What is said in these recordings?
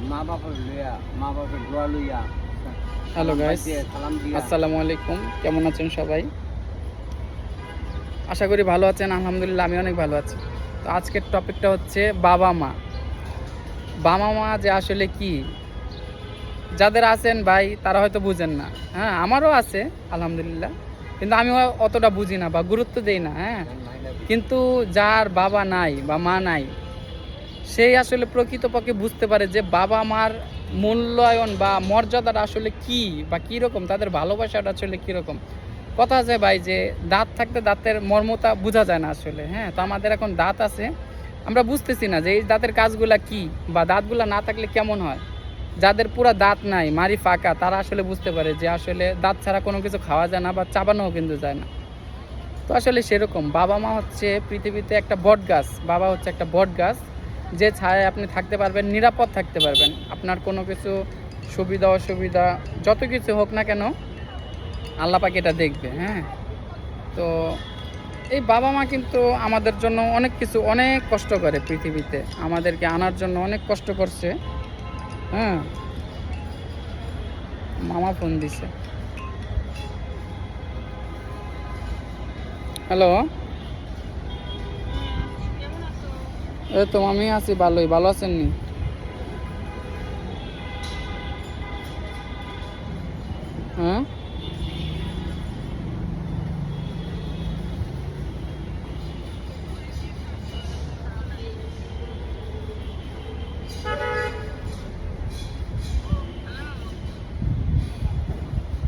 মা বাবার লইয়া মা বাবার দোয়া লইয়া। হ্যালো গাইস, সালাম দিয়া। আসসালামু আলাইকুম। কেমন আছেন সবাই? আশা করি ভালো আছেন। আলহামদুলিল্লাহ আমি অনেক ভালো আছি। তো আজকের টপিকটা হচ্ছে বাবা মা। বাবা মা যে আসলে কি, যাদের আছেন ভাই তারা হয়তো বুঝেন না। হ্যাঁ, আমারও আছে আলহামদুলিল্লাহ, কিন্তু আমি অতটা বুঝি না বা গুরুত্ব দেই না। হ্যাঁ, কিন্তু যার বাবা নাই বা মা নাই, সেই আসলে প্রকৃতপক্ষে বুঝতে পারে যে বাবা মার মূল্যায়ন বা মর্যাদাটা আসলে কি বা কীরকম, তাদের ভালোবাসাটা আসলে কীরকম। কথা আছে ভাই যে দাঁত থাকতে দাঁতের মর্মতা বোঝা যায় না আসলে। হ্যাঁ, তো আমাদের এখন দাঁত আছে, আমরা বুঝতেছি না যে এই দাঁতের কাজগুলা কি বা দাঁতগুলা না থাকলে কেমন হয়। যাদের পুরা দাঁত নাই, মারি ফাঁকা, তারা আসলে বুঝতে পারে যে আসলে দাঁত ছাড়া কোনো কিছু খাওয়া যায় না বা চাবানোও কিন্তু যায় না। তো আসলে সেরকম বাবা মা হচ্ছে পৃথিবীতে একটা বট গাছ। বাবা হচ্ছে একটা বট গাছ, যে ছায়ায় আপনি থাকতে পারবেন, নিরাপদ থাকতে পারবেন। আপনার কোনো কিছু সুবিধা অসুবিধা যত কিছু হোক না কেন, আল্লাহ পাক এটা দেখবে। হ্যাঁ, তো এই বাবা মা কিন্তু আমাদের জন্য অনেক কিছু, অনেক কষ্ট করে পৃথিবীতে, আমাদেরকে আনার জন্য অনেক কষ্ট করছে। হ্যাঁ, মামা ফোন দিছে। হ্যালো, এই তো আমি আছি ভালোই। ভালো আছেন নি? হ্যাঁ,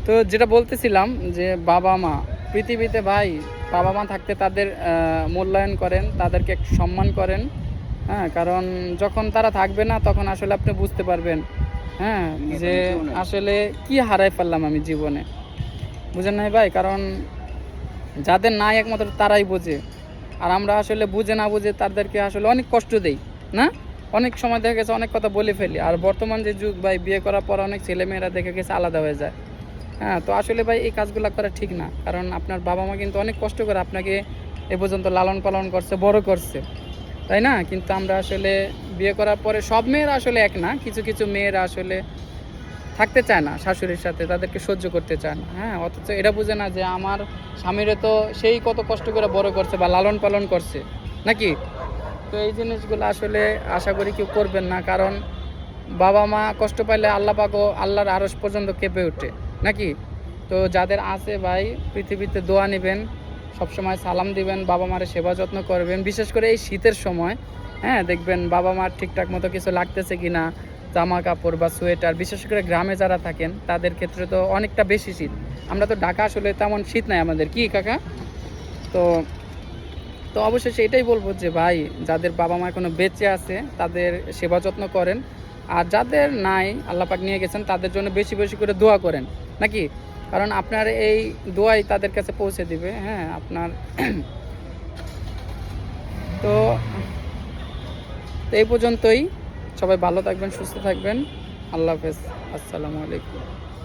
তো যেটা বলতেছিলাম যে বাবা মা পৃথিবীতে ভাই, বাবা মা থাকতে তাদের মূল্যায়ন করেন, তাদেরকে একটু সম্মান করেন। হ্যাঁ, কারণ যখন তারা থাকবে না তখন আসলে আপনি বুঝতে পারবেন, হ্যাঁ, যে আসলে কি হারাই ফেললাম আমি জীবনে। বুঝেন নাই ভাই? কারণ যাদের নাই একমাত্র তারাই বোঝে। আর আমরা আসলে বুঝে না বুঝে তাদেরকে আসলে অনেক কষ্ট দেই না। অনেক সময় দেখা গেছে অনেক কথা বলে ফেলি। আর বর্তমান যে যুগ ভাই, বিয়ে করার পর অনেক ছেলেমেয়েরা দেখে গেছে আলাদা হয়ে যায়। হ্যাঁ, তো আসলে ভাই এই কাজগুলো করা ঠিক না। কারণ আপনার বাবা মা কিন্তু অনেক কষ্ট করে আপনাকে এ পর্যন্ত লালন পালন করছে, বড় করছে, তাই না? কিন্তু আমরা আসলে বিয়ে করার পরে সব মেয়েরা আসলে এক না, কিছু কিছু মেয়েরা আসলে থাকতে চায় না শাশুড়ির সাথে, তাদেরকে সহ্য করতে চায় না। হ্যাঁ, অথচ এটা বুঝে না যে আমার স্বামীরে তো সেই কত কষ্ট করে বড় করছে বা লালন পালন করছে, নাকি? তো এই জিনিসগুলো আসলে আশা করি কেউ করবেন না। কারণ বাবা মা কষ্ট পাইলে আল্লাহ পাকও আল্লাহর আরশ পর্যন্ত কেঁপে ওঠে, নাকি? তো যাদের আছে ভাই, পৃথিবীতে দোয়া নেবেন, সবসময় সালাম দিবেন, বাবা মার সেবা যত্ন করবেন, বিশেষ করে এই শীতের সময়। হ্যাঁ, দেখবেন বাবা মার ঠিকঠাক মতো কিছু লাগতেছে কি না, জামা কাপড় বা সোয়েটার। বিশেষ করে গ্রামে যারা থাকেন তাদের ক্ষেত্রে তো অনেকটা বেশি শীত। আমরা তো ঢাকা, আসলে তেমন শীত নাই আমাদের, কি কাকা? তো তো অবশ্যই এটাই বলবো যে ভাই, যাদের বাবা মা এখনো বেঁচে আছে তাদের সেবা যত্ন করেন। আর যাদের নাই, আল্লাহ পাক নিয়ে গেছেন, তাদের জন্য বেশি বেশি করে দোয়া করেন, নাকি? কারণ আপনার এই দোয়াই তাদের কাছে পৌঁছে দিবে। হ্যাঁ, আপনার তো এই পর্যন্তই। সবাই ভালো থাকবেন, সুস্থ থাকবেন। আল্লাহ হাফেজ। আসসালামু আলাইকুম।